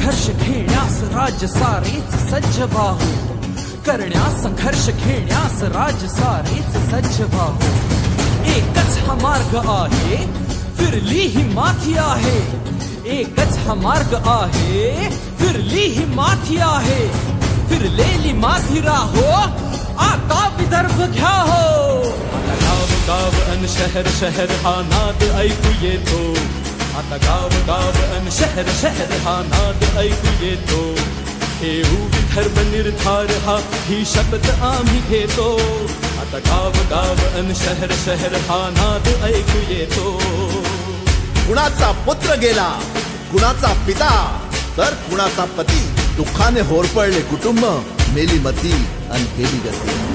संघर्ष घेण्यास राज्य सारेच सज्ज व्हावो, करण्यास संघर्ष घेण्यास राज्य सारेच सज्ज व्हावो. एकच हा मार्ग आहे, फिरली ही माथी आहे. एकच हा मार्ग आहे, फिरली ही माथी आहे. फिरलेली माथी राहो, आता विदर्भ घ्या हो. आता गाव गाव अन शहर शहर हा नाद ऐकू येतो. आता गाव गाव अन शहर शहर हा नाद ऐकू येतो. ठेवू विदर्भ निर्धार हा ही शपथ आम्ही घेतो. आता गाव गाव अन शहर शहर हा नाद ऐकू येतो. कुणाचा पुत्र गेला, कुणाचा पिता, तर कुणाचा पती. दुःखाने होरपळले कुटुंब, मेली मती अन गेली गती.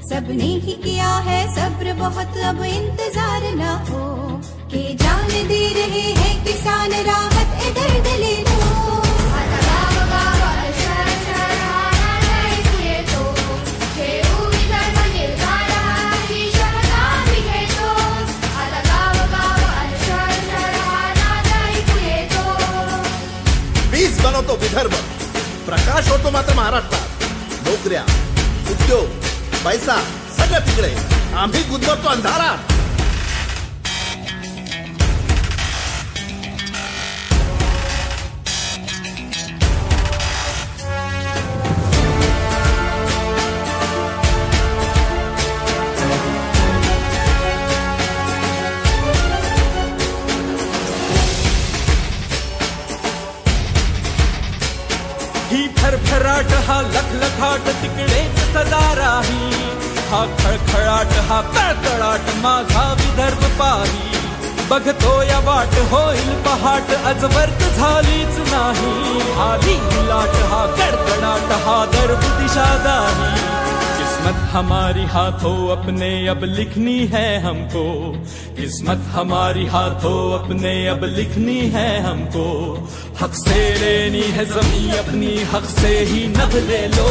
सबने ही किया है सब्र बहुत, अब इंतजार ना हो. के जान दे रहे हैं किसान, राहत ए दर्द ले लो. वीज बनवतो विदर्भ, प्रकाश होतो मात्र महाराष्ट्रात. नोकऱ्या, उद्योग, पैसा सगळं तिकडे, आम्ही गुदमरतो अंधारात. ही फरफराट हा लखलखाट तिकडेच सदा राही. हा खळखळाट हा कळकळाट माझा विदर्भ पाही. बघतो या वाट होईल पहाट, अजवर्त झालीच नाही. आली लाट हा कडकडाट हा दर्भ दिशादाही. किस्मत हमारी हाथों अपने अब लिखनी है हमको. किस्मत हमारी हाथों अपने अब लिखनी है हमको. हक से लेनी है जमीन अपनी, हक से ही नभ ले लो.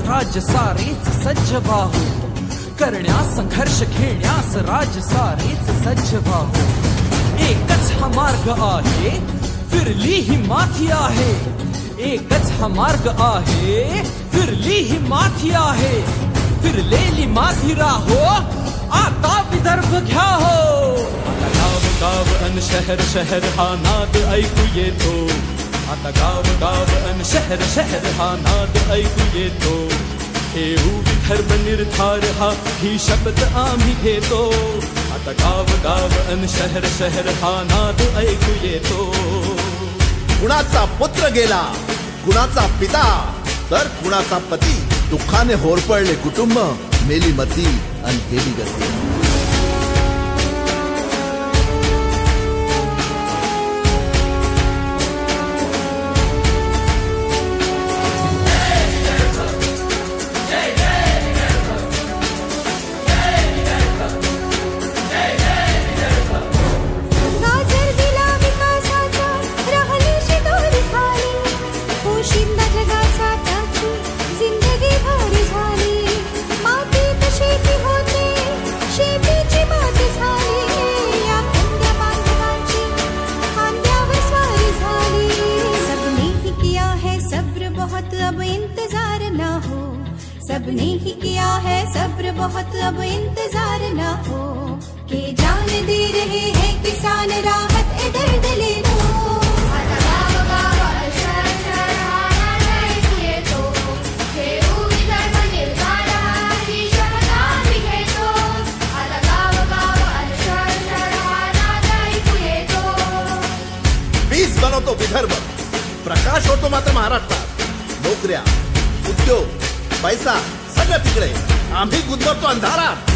राज्य सारेच सज्ज व्हावो, करण्यास संघर्ष घेण्यास राज्य सारेच सज्ज व्हावो. एकच हा मार्ग आहे, फिरली ही माथी आहे. एकच हा मार्ग आहे, फिरली ही माथी आहे. फिरलेली माथी राहो, आता विदर्भ घ्या हो. गाव अन शहर शहर हा नाद ऐकू येतो. आता गाव गाव अन शहर शहर हा नाद ऐकू येतो. ठेवू विदर्भ निर्धार हा ही शपथ आम्ही घेतो. आता गाव गाव अन शहर शहर हा नाद ऐकू येतो. कुणाचा पुत्र गेला, कुणाचा पिता, तर कुणाचा पती. दुःखाने होरपळले कुटुंब, मेली मती आणि गेली गती. सबने ही किया है सब्र बहुत, अब इंतजार ना हो. के जान दे रहे हैं किसान, राहत ए दर्द ले लो. वीज बनवतो विदर्भ, प्रकाश होतो मात्र महाराष्ट्रात. नोकऱ्या, उद्योग, पैसा सगळं तिकडे, आम्ही गुदमरतो अंधारात.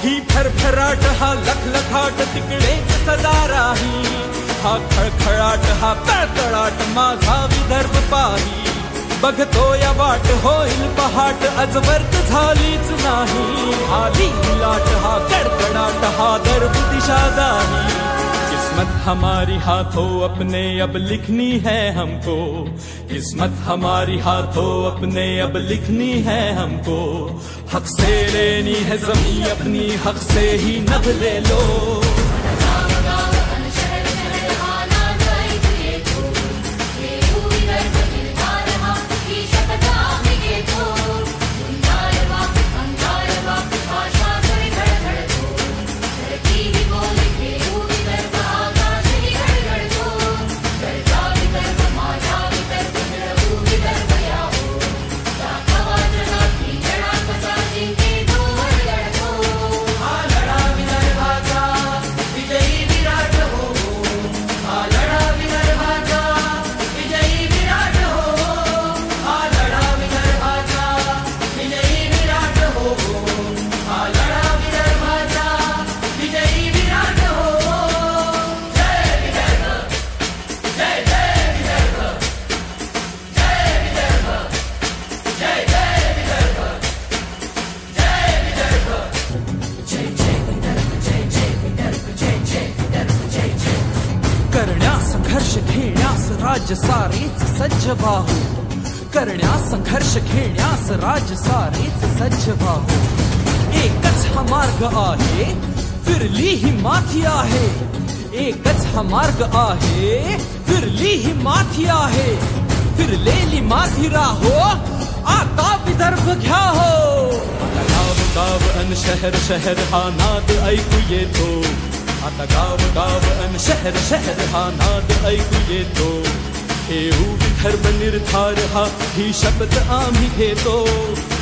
ही भरभराट हा लखलखाट तिकडेच सदा राही. हा खळखळाट हा तळतळाट माझा विदर्भ पाही. बघतो या वाट होईल पहाट, अजवर्त झालीच नाही. आली लाट हा कडकडाट हा दर्भ दिशादाही. किस्मत हमारी हाथों अपने अब लिखनी है हमको. किस्मत हमारी हाथों अपने अब लिखनी है हमको. हक से लेनी है जमीन अपनी, हक से ही नभ ले लो. राज्य सारेच सज्ज बाहू. करण्यास संघर्ष घेण्यास राज्य सारेच सज्ज बाहू. एकच हा मार्ग आहे, फिरली ही माथी आहे. एकच हा मार्ग आहे, फिरली ही माथी आहे. फिरलेली माथी राहो, आता विदर्भ घ्या हो. गाव गाव अन शहर शहर हा नाद ऐकू येतो. आता गाव गाव अन शहर शहर हा नाद ऐकू येतो. ठेवू विदर्भ निर्धार हा ही शपथ आम्ही घेतो.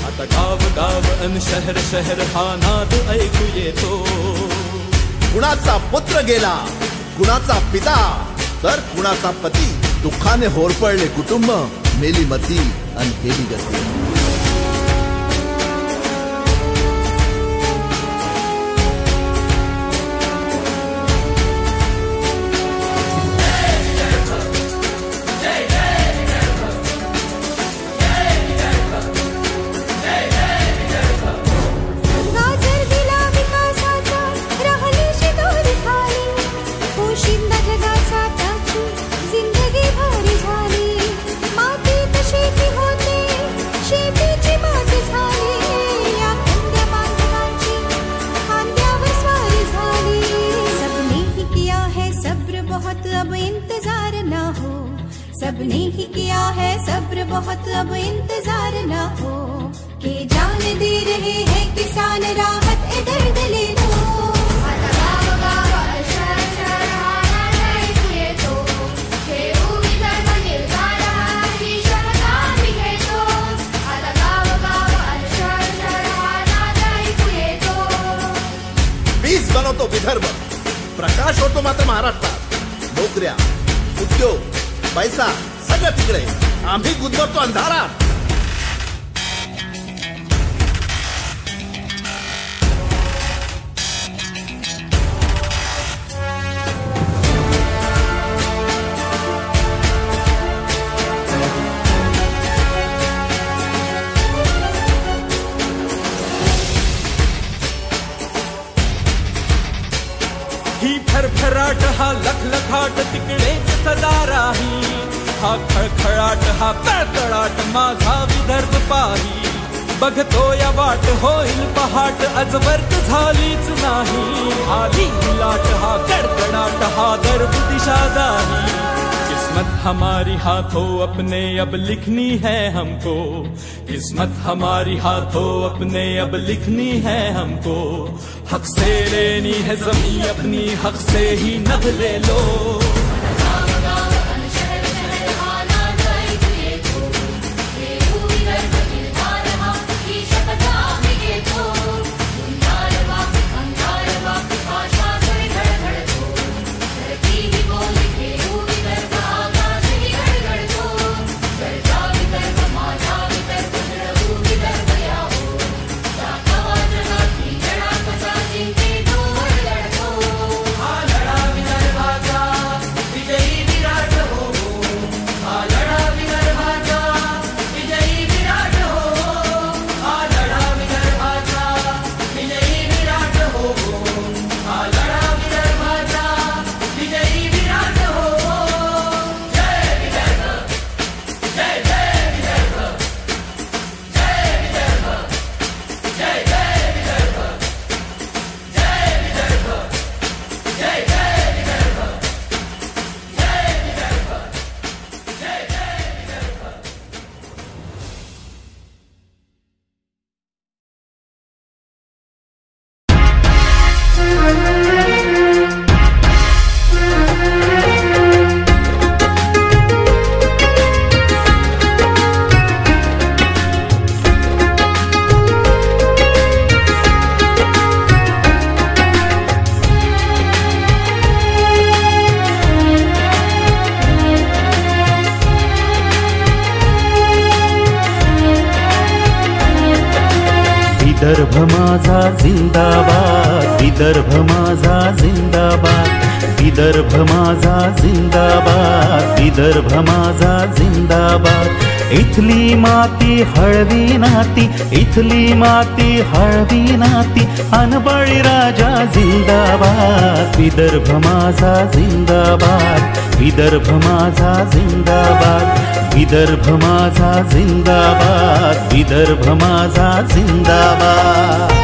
आता गाव गाव अन शहर शहर हा नाद ऐकू येतो. कुणाचा पुत्र गेला, कुणाचा पिता, तर कुणाचा पती. दुःखाने होरपळले कुटुंब, मेली मती आणि गेली गती. जिंदगी भरी झाली, मातीत शेती होते. सबने ही किया है सब्र बहुत, अब इंतजार ना हो के जान दे रहे हैं किसान, राहत ए दर्द ले लो। वीज बनवतो विदर्भ, प्रकाश होतो मात्र महाराष्ट्रात। नोकऱ्या, उद्योग, पैसा सगळं तिकडे, आम्ही गुदमरतो अंधारात। ही फरफराट हा लखलखाट तिकडेच सदा राही, हा खळखळाट हा तळतळाट माझा विदर्भ पाही। बघतो या वाट होईल पहाट, अजवर्त झालीच नाही। आली ही लाट हा कडकडाट हा दर्द दिशादाही। किस्मत हमारी हाथों अपने अब लिखनी है हमको, किस्मत हमारी हाथों अपने अब लिखनी है हमको। हक से लेनी है जमीन अपनी, हक से ही नभ ले लो। विदर्भ माझा जिंदाबाद, विदर्भ माझा जिंदाबाद, विदर्भ माझा जिंदाबाद, विदर्भ माझा जिंदाबाद। इथली माती हळवी नाती, इथली माती हळवी नाती, अन बळीराजा जिंदाबाद। विदर्भ माझा जिंदाबाद, विदर्भ माझा जिंदाबाद, विदर्भ माझा जिंदाबाद, विदर्भ माझा जिंदाबाद।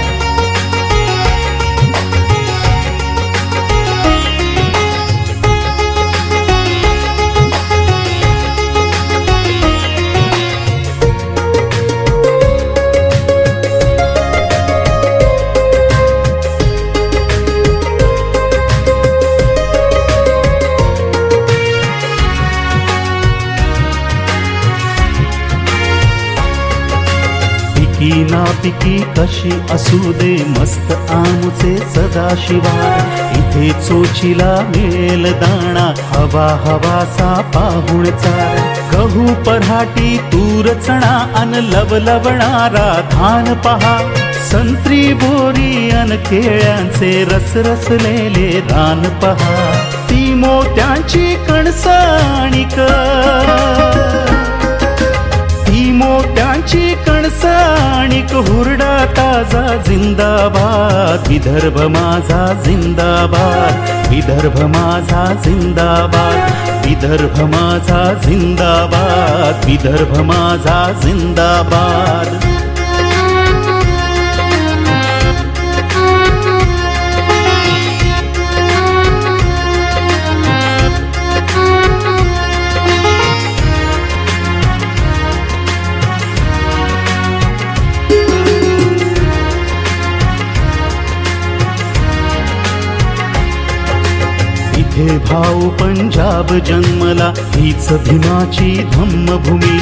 पिकी नापिकी कशी असू दे, मस्त आमुचे सदाशिवार। इथे चोचीला मिळेल दाणा, हवा हवासा पाहुणचार। गहू पराठी तूर चणा, अन लवलवणारा धान पहा। संत्री बोरी अन केळ्यांचे रसरसलेले रान पहा। ती मोत्यांची कणसाणिक, मोत्यांची कणसाणिक, हुरडा ताजा जिंदाबाद। विदर्भ माझा जिंदाबाद, विदर्भ माझा जिंदाबाद, विदर्भ माझा जिंदाबाद, विदर्भ माझा जिंदाबाद। इथे भाऊ पंजाब जन्मला, हीच भीमाची धम्मभूमी.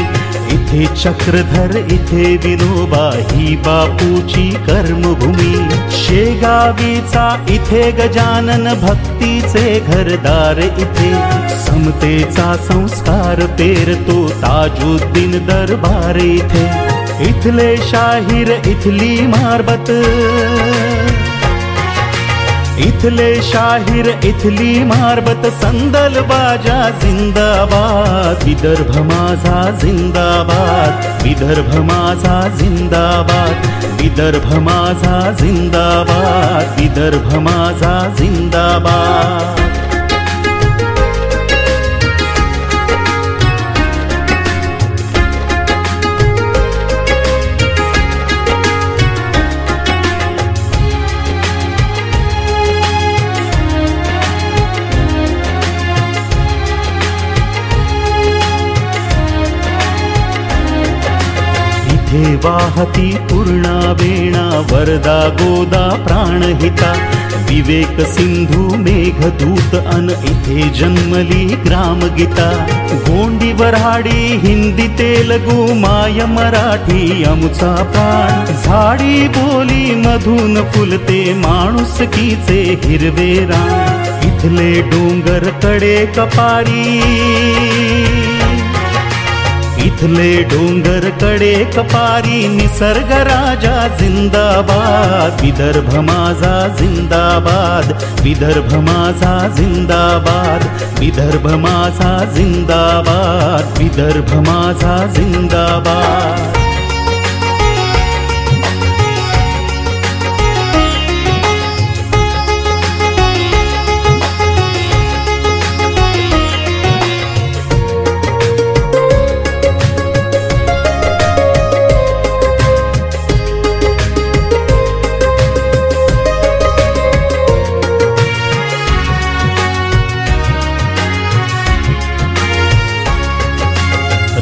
इथे चक्रधर, इथे विनोबा, ही बापूची कर्मभूमी. शेगावीचा इथे गजानन, भक्तीचे घरदार इथे. समतेचा संस्कार पेरतो ताजुद्दीन दरबार इथे. इथले शाहीर, इथली मारबत, इथले शाहीर, इथली मारबत. संदल बाजा जिंदाबाद, विदर्भ माझा जिंदाबाद. विदर्भ माझा जिंदाबाद, विदर्भ माझा जिंदाबाद. विदर्भ माझा जिंदाबाद. इथे वाहती पूर्णा वेणा, वरदा गोदा प्राणहिता. विवेक सिंधू मेघदूत अन इथे जन्मली ग्रामगीता. गोंडी वऱ्हाडी हिंदी तेलगू माय मराठी आमचा प्राण. झाडी बोली मधून फुलते माणुसकीचे हिरवे रान. इथले डोंगर कडे कपारी, इथले डोंगर कडे कपारी. निसर्ग राजा जिंदाबाद, विदर्भ माझा जिंदाबाद. विदर्भ माझा जिंदाबाद, विदर्भ माझा जिंदाबाद. विदर्भ माझा जिंदाबाद.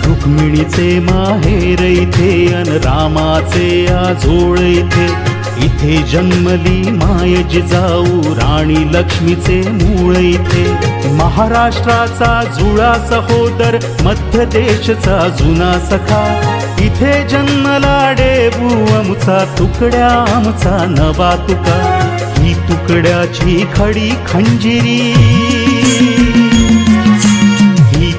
रुक्मिणीचे माहेर इथे अन रामाचे आजोळ इथे. इथे जन्मली माय जिजाऊ, राणी लक्ष्मीचे मूळ इथे. महाराष्ट्राचा जुळा सहोदर, मध्य देशचा जुना सखा. इथे जन्मला डेबू आमचा, तुकड्या आमचा नवा तुका. ही तुकड्याची खडी खंजिरी,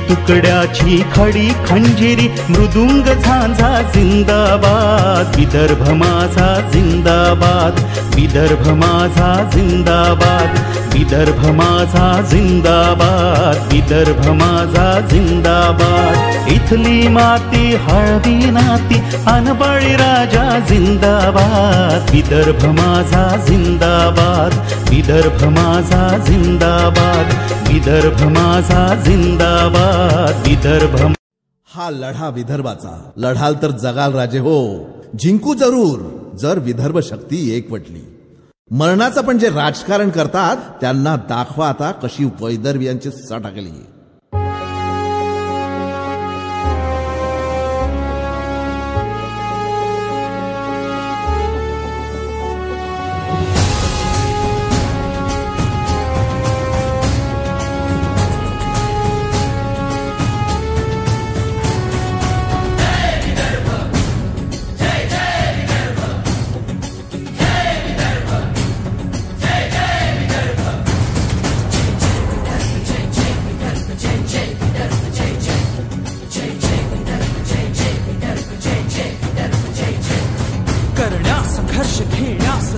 तुकड्याची खडी खंजिरी. मृदुंग झांझा जिंदाबाद, विदर्भ माझा जिंदाबाद. विदर्भ माझा जिंदाबाद, विदर्भ माझा जिंदाबाद. विदर्भ माझा जिंदाबाद. इथली माती हळदी नाती, अन बळीराजा जिंदाबाद. विदर्भ माझा जिंदाबाद, विदर्भ माझा जिंदाबाद. विदर्भ माझा जिंदाबाद. विदर्भ. हा लढा विदर्भाचा. लढाल तर जगाल राजे हो, जिंकू जरूर जर विदर्भ शक्ती एकवटली. मरणाचं पण जे राजकारण करतात त्यांना दाखवा आता कशी वैदर्भियांची सटाकली.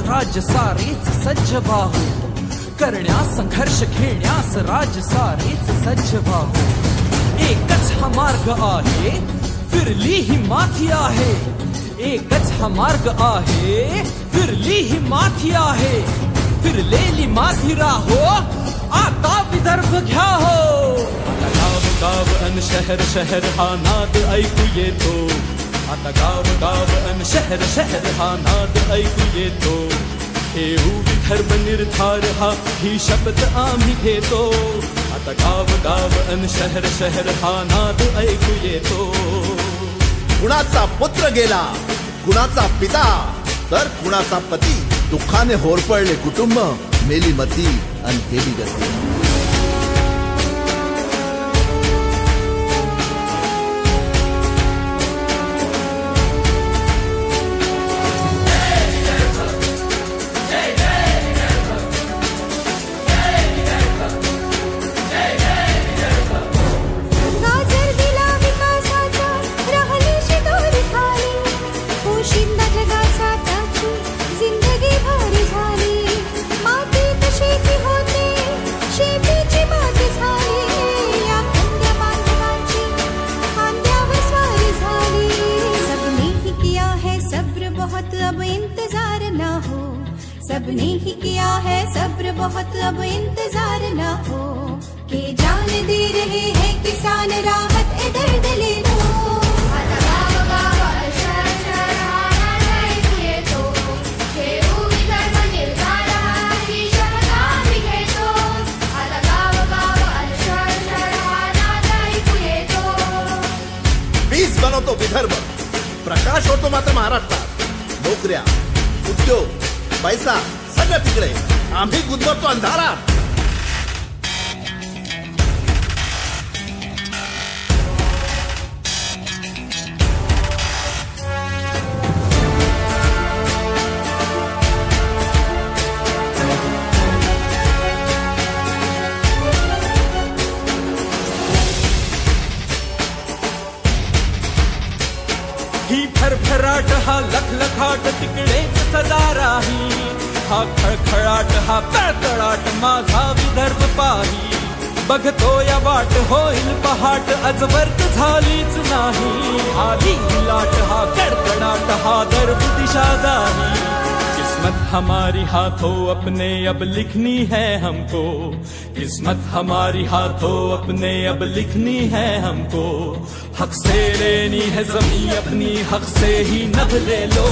राज्य सारेच सज्ज बाहू. करण्यास संघर्ष घेण्यास राज्य सारेच सज्ज बाहू. एकच हा मार्ग आहे, फिरली ही माथी आहे. एकच हा मार्ग आहे, फिरली ही माथी आहे. फिरलेली माथी राहो, आता विदर्भ घ्या हो. आता गाव गाव अन शहर शहर हा नाद ऐकू येतो. आता गाव गाव अन शहर शहर हा नाद ऐकू येतो. येऊ विदर्भ निर्धार हा, ही शपथ आम्ही घेतो. आता गाव गाव अन शहर शहर हा नाद ऐकू येतो. कुणाचा पुत्र गेला, कुणाचा पिता, तर कुणाचा पती. दुःखाने होरपळले कुटुंब, मेली मती अन गेली गती. सबने ही किया है सब्र बहुत, अब इंतजार ना हो कि जान दे रहे हैं किसान राहत ए दर्द ले लो। वीज बनवतो विदर्भ, प्रकाश होतो मात्र महाराष्ट्रात। नोकऱ्या, उद्योग, पैसा सगळं तिकडे, आम्ही गुदमरतो अंधारात। ही भरभराट हा लखलखाट तिकडेच सदा राही, हा खळखळाट हा तळतळाट माझा विदर्भ पाही। बघतो या वाट होईल पहाट अजवर्त झालीच नाही, आली ही लाट हा कडकडाट हा दर्भ दिशा दाही। किस्मत हमारी हाथों अपने अब लिखनी है हमको, किस्मत हमारी हाथों अपने अब लिखनी है हमको। हक से लेनी है जमीन अपनी, हक से ही नभ ले लो।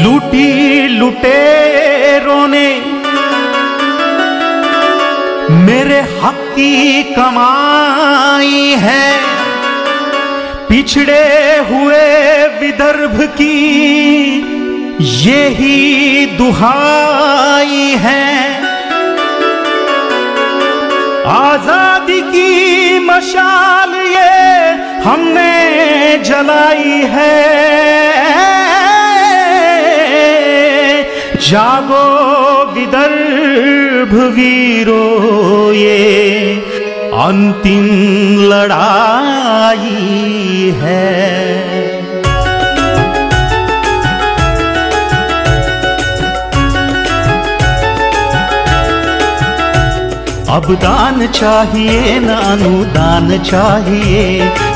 लूटी लुटेरों ने मेरे हक की कमाई है, पिछड़े हुए विदर्भ की यही दुहाई है। आजादी की मशाल ये हमने जलाई है, जागो विदर्भ वीरों ये अंतिम लड़ाई है। अब दान चाहिए न अनुदान चाहिए,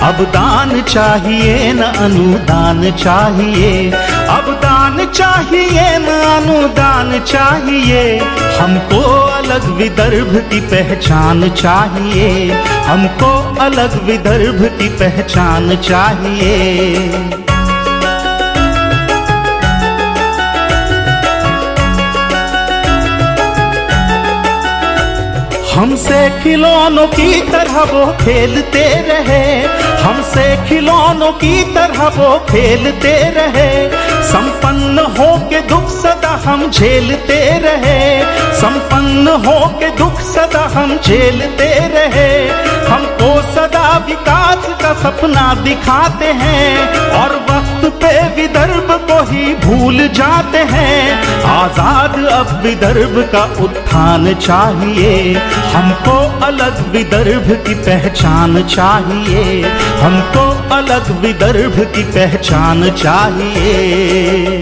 अब दान चाहिए न अनुदान चाहिए, अब दान चाहिए न अनुदान चाहिए। हमको अलग विदर्भ की पहचान चाहिए, हमको अलग विदर्भ की पहचान चाहिए। हमसे खिलौनों की तरह वो खेलते रहे, हमसे खिलौनों की तरह वो खेलते रहे। संपन्न हो के दुख सदा हम झेलते रहे, संपन्न हो के दुख सदा हम झेलते रहे। हमको सदा विकास का सपना दिखाते हैं और वक्त पे विदर्भ को ही भूल जाते हैं। आजाद अब विदर्भ का उत्थान चाहिए, हमको अलग विदर्भ की पहचान चाहिए, हमको अलग विदर्भ की पहचान चाहिए।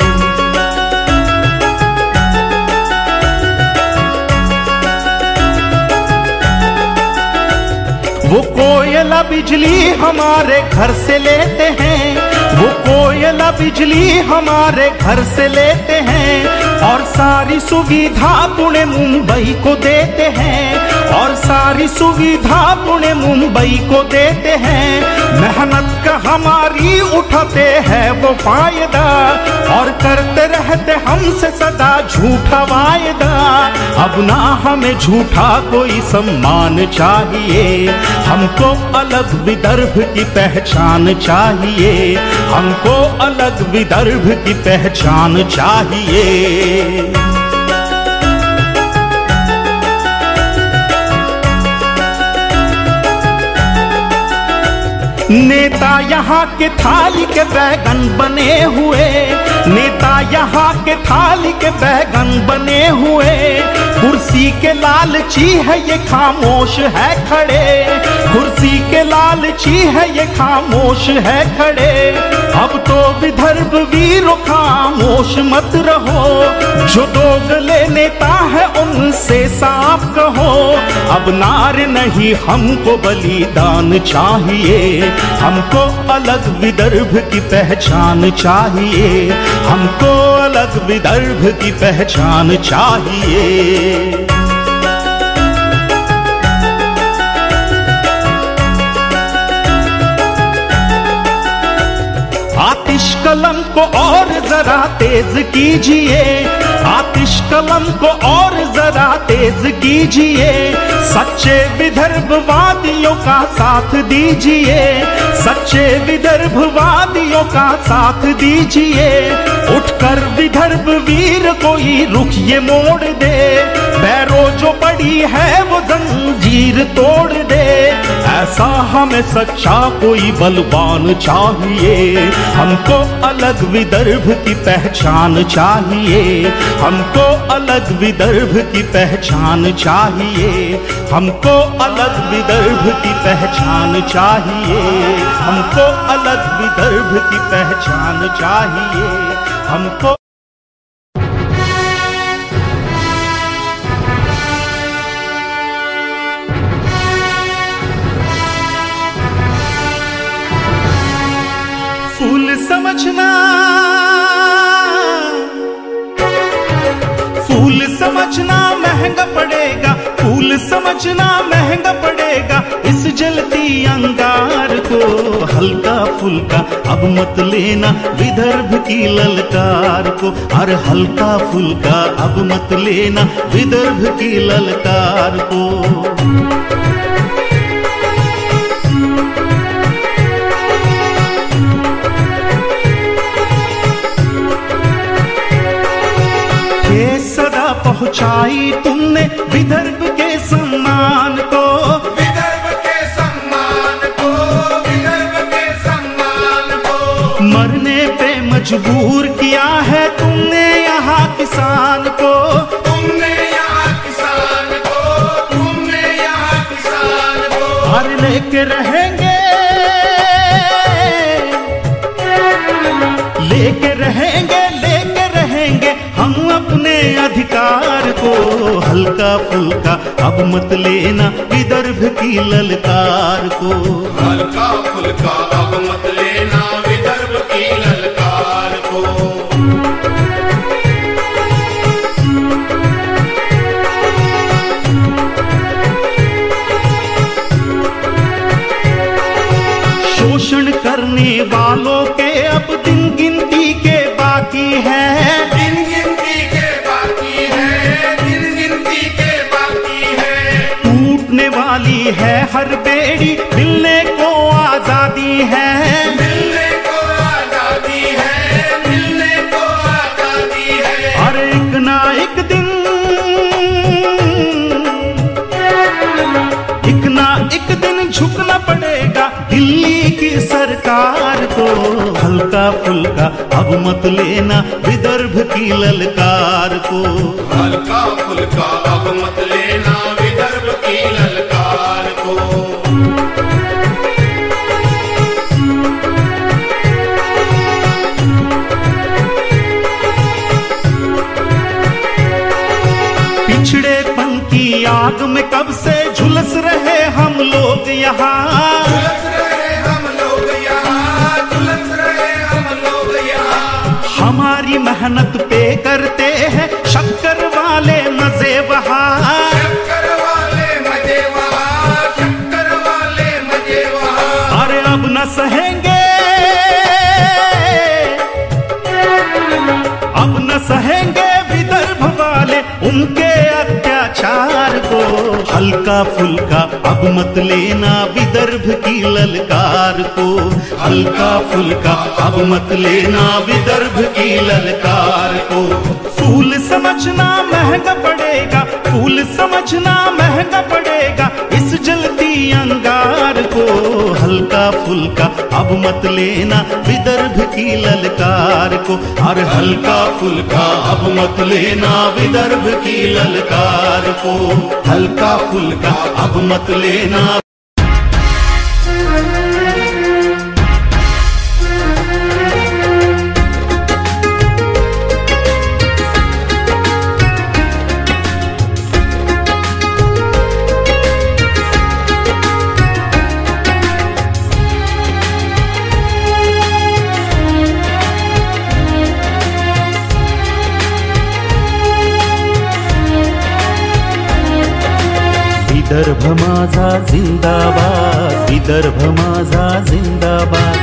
वो कोयला बिजली हमारे घर से लेते हैं, वो कोयला बिजली हमारे घर से लेते हैं। और सारी सुविधा पुणे मुंबई को देते हैं, और सारी सुविधा पुणे मुंबई को देते हैं। मेहनत का हमारी उठाते हैं वो फायदा, और करते रहते हमसे सदा झूठा वायदा। अब ना हमें झूठा कोई सम्मान चाहिए, हमको अलग विदर्भ की पहचान चाहिए, हमको अलग विदर्भ की पहचान चाहिए। नेता यहाँ के थाली के बैगन बने हुए, नेता यहाँ के थाली के बैगन बने हुए। कुर्सी के लालची है ये खामोश है खड़े, कुर्सी के लालची है ये खामोश है खड़े। अब तो विदर्भ वीरों खामोश मत रहो, जो दोगले नेता है उनसे साफ कहो। अब नारे नहीं हमको बलिदान चाहिए, हमको अलग विदर्भ की पहचान चाहिए, हमको अलग विदर्भ की पहचान चाहिए। आतिश कलम को और जरा तेज कीजिए, आतिश कलम को और जरा तेज कीजिए। सच्चे विदर्भवादियों का साथ दीजिए, सच्चे विदर्भवादियों का साथ दीजिए। उठकर विदर्भ वीर कोई रुख ये मोड़ दे, बैरों जो पड़ी है वो जंजीर तोड़ दे। ऐसा हमें सच्चा कोई बलवान चाहिए, हमको अलग विदर्भ की पहचान चाहिए, हमको अलग विदर्भ की पहचान चाहिए, हमको अलग विदर्भ की पहचान चाहिए, हमको अलग विदर्भ की पहचान चाहिए, हमको। फूल समझना, फूल समझना महंगा पड़ेगा, फूल समझना महंगा पड़ेगा। इस जलती अंगार को हल्का फुल्का अब मत लेना विदर्भ की ललकार को, अरे हल्का फुल्का अब मत लेना विदर्भ की ललकार को। सदा पहुंचाई तुमने विदर्भ के सम्मान को, विदर्भ के सम्मान को, विदर्भ के सम्मान को। मरने पे मजबूर किया है तुमने यहाँ किसान को, तुमने यहाँ किसान को, तुमने यहाँ किसान को। और लेके रहेंगे, लेके रहेंगे, लेके रहेंगे हम अपने अधिकार को। हल्का फुल्का अब मत लेना विदर्भ की ललकार को, हल्का फुल्का अब मत लेना विदर्भ की ललकार को। शोषण करने वालों के अब दिन गिनती के बाकी है, दिन गिनती के बाकी है, दिन गिनती के बाकी है। टूटने वाली है हर बेड़ी, मिलने को आजादी है, मिलने को आजादी है, मिलने को आजादी है। और एक ना एक दिन, एक ना एक दिन झुकना पड़ेगा दिल्ली की सरकार को। हल्का फुल्का अब मत लेना विदर्भ की ललकार को, हल्का फुल्का अब मत लेना विदर्भ की ललकार को। पिछड़ेपन की आग में कब से झुलस रहे हम लोग यहाँ, झुलस रहे हम लोग यहाँ, झुलस रहे हम लोग यहाँ। हमारी मेहनत मेहनत पे करते हैं शक्कर वाले मजे वहाँ, शक्कर वाले मजे वहाँ, शक्कर वाले मजे वहाँ। अरे अब न सहेंगे, अब न सहेंगे विदर्भ वाले उनके अत्याचार को। हल्का फुल्का अब मत लेना विदर्भ की ललकार को, हल्का फुल्का अब मत लेना विदर्भ की ललकार को। फूल समझना महंगा पड़ेगा, फूल समझना महंगा पड़ेगा इस जलती अंगार को। हल्का फुल्का अब मत लेना विदर्भ की ललकार को, और हल्का फुल्का अब मत लेना विदर्भ की ललकार को, हल्का फुल्का अब मत लेना। विदर्भ माझा जिंदाबाद, विदर्भ माझा जिंदाबाद,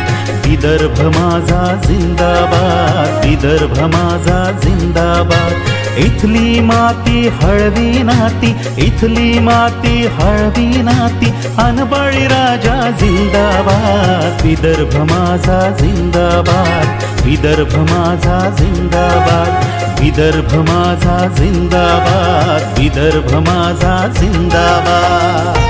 विदर्भ माझा जिंदाबाद, विदर्भ माझा जिंदाबाद। इथली माती हळवी नाती, इथली माती हळवी नाती, अन बळीराजा जिंदाबाद। विदर्भ माझा जिंदाबाद, विदर्भ माझा जिंदाबाद, विदर्भ माझा जिंदाबाद, विदर्भ माझा जिंदाबाद।